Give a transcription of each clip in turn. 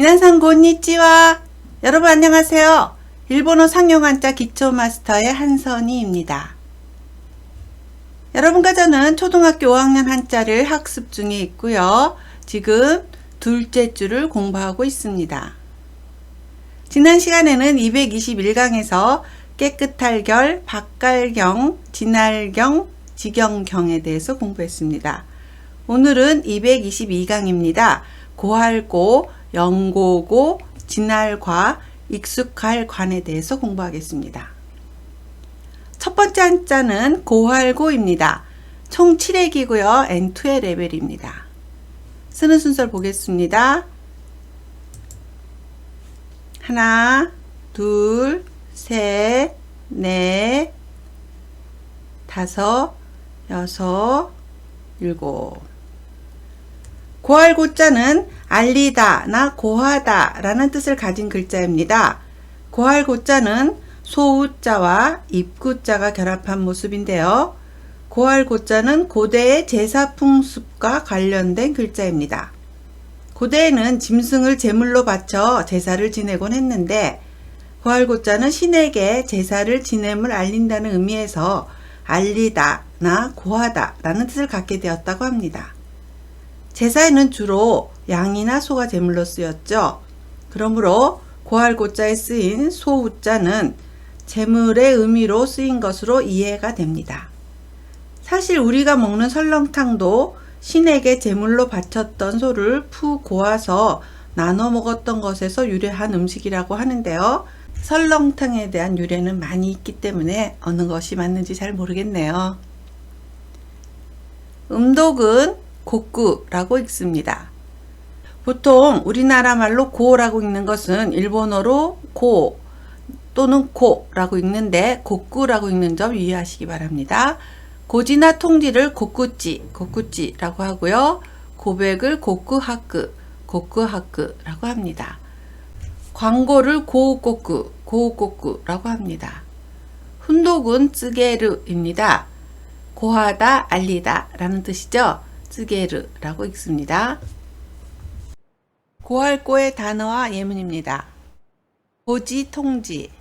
미나상 곤니찌와. 여러분 안녕하세요. 일본어 상용 한자 기초 마스터의 한선희입니다. 여러분과 저는 초등학교 5학년 한자를 학습 중에 있고요. 지금 둘째 주를 공부하고 있습니다. 지난 시간에는 221강에서 깨끗할 결, 박갈경, 진할경, 지경경에 대해서 공부했습니다. 오늘은 222강입니다. 고할고, 영고고, 진할과, 익숙할 관에 대해서 공부하겠습니다. 첫 번째 한자는 고할고입니다. 총 7회기고요. N2의 레벨입니다. 쓰는 순서를 보겠습니다. 하나, 둘, 셋, 넷, 다섯, 여섯, 일곱. 고할고자는 알리다 나 고하다 라는 뜻을 가진 글자입니다. 고할고자는 소우자와 입구자가 결합한 모습인데요. 고할고자는 고대의 제사 풍습과 관련된 글자입니다. 고대에는 짐승을 제물로 바쳐 제사를 지내곤 했는데 고할고자는 신에게 제사를 지냄을 알린다는 의미에서 알리다 나 고하다 라는 뜻을 갖게 되었다고 합니다. 제사에는 주로 양이나 소가 제물로 쓰였죠. 그러므로 고할고자에 쓰인 소우자는 제물의 의미로 쓰인 것으로 이해가 됩니다. 사실 우리가 먹는 설렁탕도 신에게 제물로 바쳤던 소를 푹 고아서 나눠 먹었던 것에서 유래한 음식이라고 하는데요. 설렁탕에 대한 유래는 많이 있기 때문에 어느 것이 맞는지 잘 모르겠네요. 음독은 고꾸라고 읽습니다. 보통 우리나라 말로 고라고 읽는 것은 일본어로 고 또는 고라고 읽는데 고꾸라고 읽는 점 유의하시기 바랍니다. 고지나 통지를 고꾸찌라고 하고요. 고백을 고쿠하크라고 합니다. 광고를 고우꼬꾸라고 합니다. 훈독은 쯔게르입니다. 고하다, 알리다 라는 뜻이죠. 쯔게르라고 읽습니다. 고할고의 단어와 예문입니다. 고지, 통지.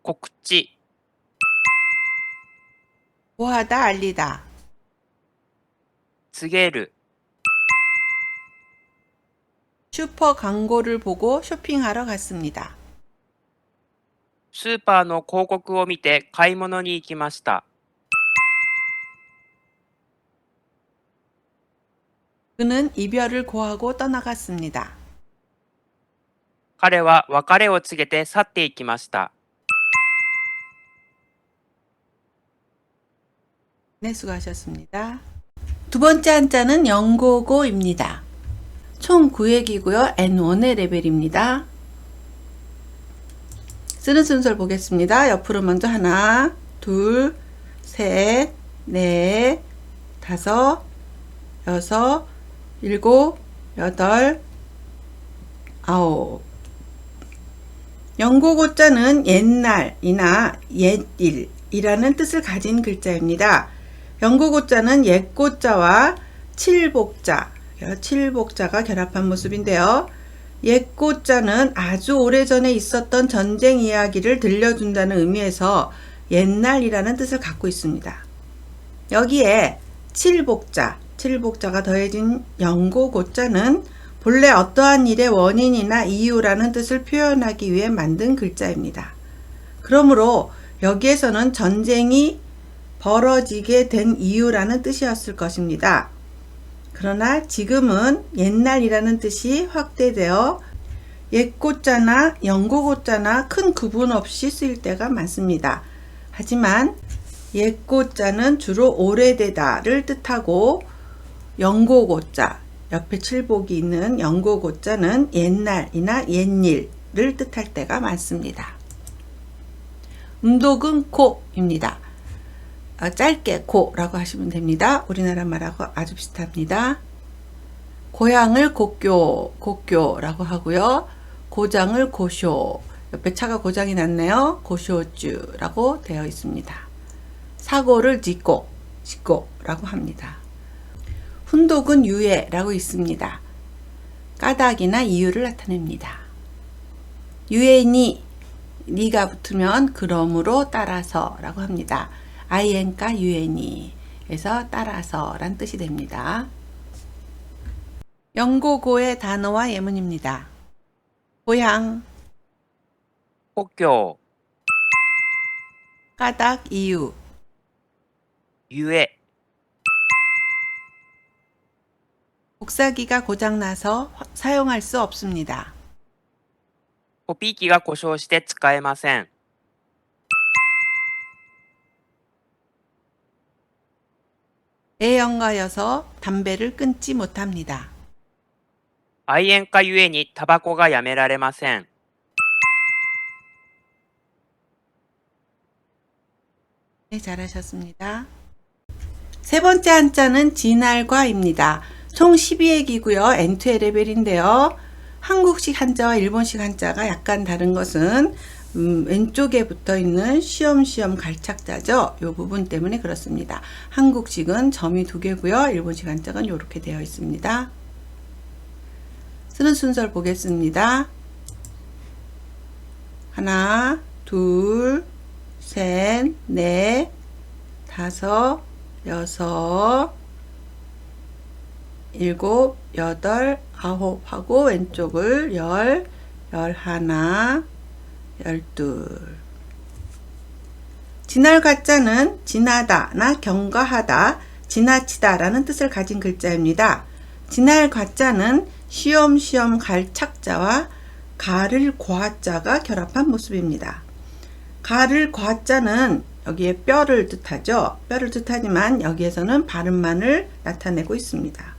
꼭지, 고하다, 알리다. 告げる、 슈퍼 광고를 보고 쇼핑하러 갔습니다. スーパーの広告を見て買い物に行きました。 그는 이별을 고하고 떠나갔습니다. 彼は別れを告げて去っていきました。 네, 수고하셨습니다. 두 번째 한자는 영고고입니다. 총 9회기고요. N1의 레벨입니다. 쓰는 순서를 보겠습니다. 옆으로 먼저 하나, 둘, 셋, 넷, 다섯, 여섯, 일곱, 여덟, 아홉. 영고고자는 옛날이나 옛일이라는 뜻을 가진 글자입니다. 영고고자는 옛고자와 칠복자가 결합한 모습인데요. 옛고자는 아주 오래전에 있었던 전쟁 이야기를 들려준다는 의미에서 옛날이라는 뜻을 갖고 있습니다. 여기에 칠복자가 더해진 영고고자는 본래 어떠한 일의 원인이나 이유라는 뜻을 표현하기 위해 만든 글자입니다. 그러므로 여기에서는 전쟁이 벌어지게 된 이유라는 뜻이었을 것입니다. 그러나 지금은 옛날이라는 뜻이 확대되어 옛고자나 영고고자나 큰 구분 없이 쓰일 때가 많습니다. 하지만 옛고자는 주로 오래되다를 뜻하고 영고고자, 옆에 칠복이 있는 영고고자는 옛날이나 옛일을 뜻할 때가 많습니다. 음독은 고입니다. 짧게 고라고 하시면 됩니다. 우리나라 말하고 아주 비슷합니다. 고향을 고교라고 하고요. 고장을 고쇼, 옆에 차가 고장이 났네요. 고쇼주라고 되어 있습니다. 사고를 지고라고 합니다. 훈독은 유예라고 있습니다. 까닭이나 이유를 나타냅니다. 유엔이 니가 붙으면 그러므로 따라서 라고 합니다. 아이엔까 유엔이 에서 따라서 란 뜻이 됩니다. 영고고의 단어와 예문입니다. 고향, 故郷、 까닭, 이유, ゆえ、 복사기가 고장나서 사용할 수 없습니다. コピー機が故障して使えません。 애연가여서 담배를 끊지 못합니다. 愛煙家ゆえにタバコがやめられません。 네, 잘하셨습니다. 세 번째 한자는 진할과입니다. 총 12회기고요. N2 레벨인데요. 한국식 한자와 일본식 한자가 약간 다른 것은 왼쪽에 붙어 있는 쉬엄쉬엄 갈착자죠. 이 부분 때문에 그렇습니다. 한국식은 점이 2개고요. 일본식 한자는 이렇게 되어 있습니다. 쓰는 순서를 보겠습니다. 하나, 둘, 셋, 넷, 다섯, 여섯, 일곱, 여덟, 아홉 하고 왼쪽을 열, 열하나, 열둘. 진할과자는 지나다나 경과하다, 지나치다 라는 뜻을 가진 글자입니다. 진할과자는 쉬엄쉬엄 갈착자와 가를 과자가 결합한 모습입니다. 가를 과자는 여기에 뼈를 뜻하죠. 뼈를 뜻하지만 여기에서는 발음만을 나타내고 있습니다.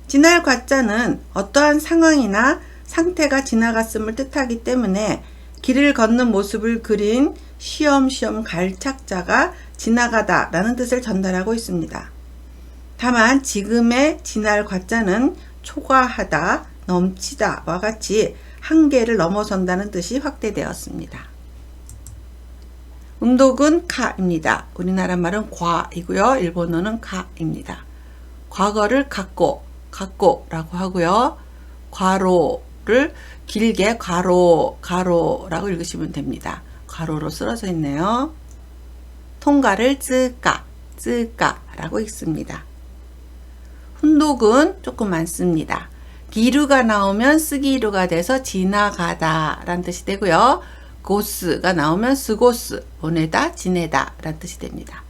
진할과자는 어떠한 상황이나 상태가 지나갔음을 뜻하기 때문에 길을 걷는 모습을 그린 쉬엄쉬엄 갈착자가 지나가다 라는 뜻을 전달하고 있습니다. 다만 지금의 진할과자는 초과하다, 넘치다와 같이 한계를 넘어선다는 뜻이 확대되었습니다. 음독은 카입니다. 우리나라 말은 과이고요. 일본어는 카입니다. 과거를 갖고라고 하고요. 괄호를 길게 가로라고 읽으시면 됩니다. 괄호로 쓰러져 있네요. 통과를 쯔까라고 읽습니다. 훈독은 조금 많습니다. 기류가 나오면 쓰기류가 돼서 지나가다 라는 뜻이 되고요. 고스가 나오면 스고스, 보내다, 지내다 라는 뜻이 됩니다.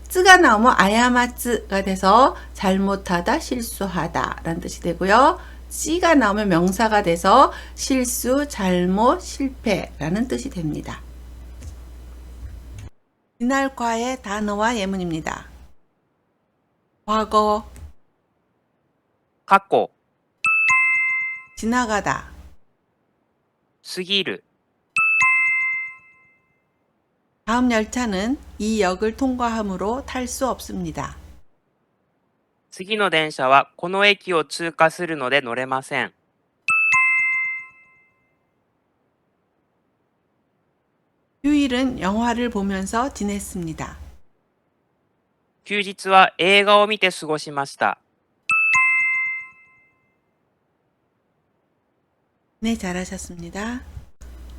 쯔가 나오면 아야마쯔가 돼서 잘못하다, 실수하다 라는 뜻이 되고요. 씨가 나오면 명사가 돼서 실수, 잘못, 실패라는 뜻이 됩니다. 진할과의 단어와 예문입니다. 과거, 過去、 지나가다, 過ぎる、 다음 열차는 이 역을 통과하므로 탈 수 없습니다. 次の電車はこの駅を通過するので乗れません。 휴일은 영화를 보면서 지냈습니다. 休日は映画を見て過ごしました。 네, 잘하셨습니다.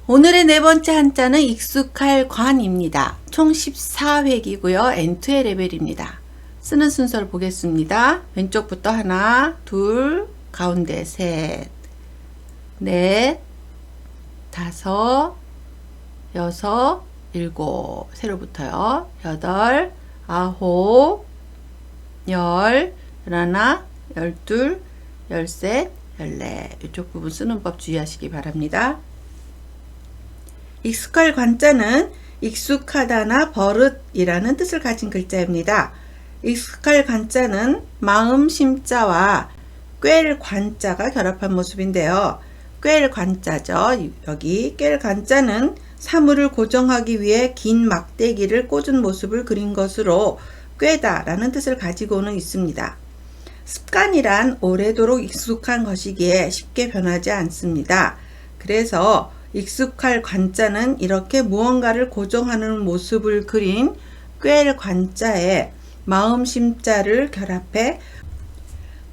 오늘의 네 번째 한자는 익숙할 관입니다. 총 14회기고요. N2의 레벨입니다. 쓰는 순서를 보겠습니다. 왼쪽부터 하나, 둘, 가운데 셋, 넷, 다섯, 여섯, 일곱, 세로부터요. 여덟, 아홉, 열, 열하나, 열둘, 열셋, 열넷. 이쪽 부분 쓰는 법 주의하시기 바랍니다. 익숙할 관자는 익숙하다나 버릇이라는 뜻을 가진 글자입니다. 익숙할 관자는 마음 심자와 꿰를 관자가 결합한 모습인데요. 꿰를 관자죠. 여기 꿰를 관자는 사물을 고정하기 위해 긴 막대기를 꽂은 모습을 그린 것으로 꿰다 라는 뜻을 가지고는 있습니다. 습관이란 오래도록 익숙한 것이기에 쉽게 변하지 않습니다. 그래서 익숙할 관자는 이렇게 무언가를 고정하는 모습을 그린 꿰를 관자에 마음 심자를 결합해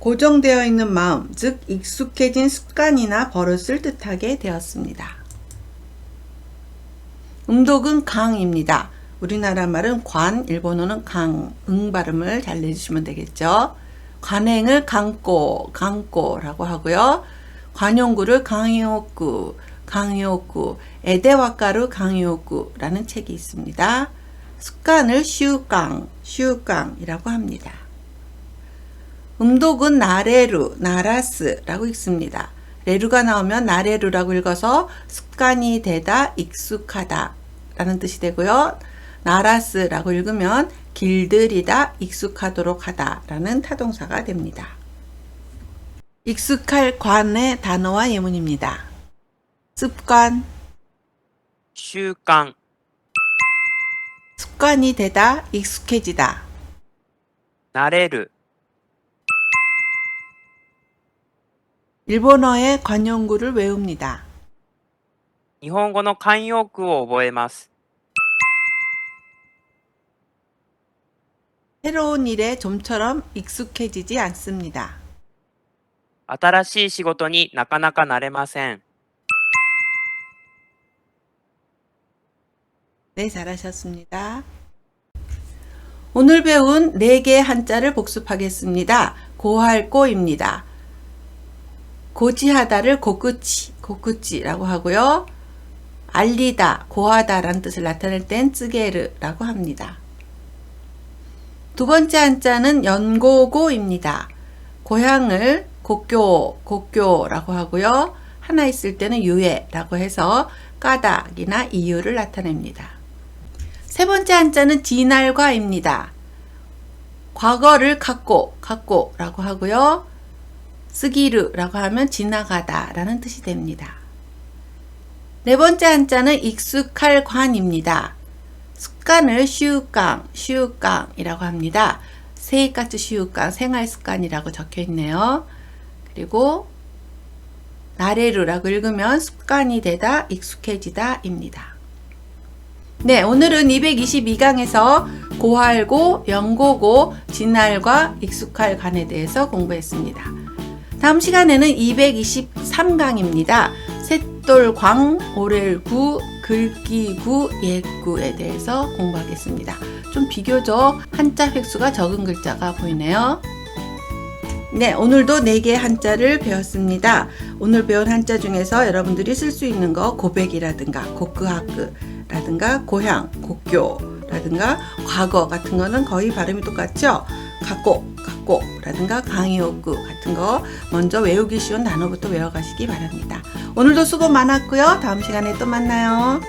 고정되어 있는 마음, 즉 익숙해진 습관이나 버릇을 뜻하게 되었습니다. 음독은 강입니다. 우리나라 말은 관, 일본어는 강, 응 발음을 잘 내주시면 되겠죠. 관행을 강꼬라고 하고요. 관용구를 강요구, 에데와카루 강요구라는 책이 있습니다. 습관을 슈깡이라고 합니다. 음독은 나라스라고 읽습니다. 레루가 나오면 나레루라고 읽어서 습관이 되다, 익숙하다 라는 뜻이 되고요. 나라스라고 읽으면 길들이다, 익숙하도록 하다 라는 타동사가 됩니다. 익숙할 관의 단어와 예문입니다. 습관, 習慣 습관이 되다, 익숙해지다. 慣れる 일본어의 관용구를 외웁니다. 日本語の慣用句を覚えます。 새로운 일에 좀처럼 익숙해지지 않습니다. 新しい仕事になかなか慣れません。 네, 잘하셨습니다. 오늘 배운 4개의 한자를 복습하겠습니다. 고할고입니다. 고지하다를 고쿠치라고 하고요. 알리다, 고하다라는 뜻을 나타낼 땐 쯔게르라고 합니다. 두 번째 한자는 연고고입니다. 고향을 고교라고 하고요. 하나 있을 때는 유예라고 해서 까닭이나 이유를 나타냅니다. 세 번째 한자는 진알과입니다. 과거를 갖고라고 하고요. 쓰기르라고 하면 지나가다 라는 뜻이 됩니다. 네 번째 한자는 익숙할 관입니다. 습관을 슈깡이라고 합니다. 세이카츠 슈깡, 생활습관이라고 적혀 있네요. 그리고 나레루라고 읽으면 습관이 되다, 익숙해지다 입니다. 네, 오늘은 222강에서 고할고, 연고고, 진할과 익숙할 관에 대해서 공부했습니다. 다음 시간에는 223강입니다. 셋돌광, 오렐구, 글귀구, 예구에 대해서 공부하겠습니다. 좀 비교적 한자 획수가 적은 글자가 보이네요. 네, 오늘도 4개의 한자를 배웠습니다. 오늘 배운 한자 중에서 여러분들이 쓸 수 있는 거 고백이라든가 고크하크라든가 고향, 고교라든가 과거 같은 거는 거의 발음이 똑같죠? 갖고라든가 강요구 같은 거 먼저 외우기 쉬운 단어부터 외워가시기 바랍니다. 오늘도 수고 많았고요. 다음 시간에 또 만나요.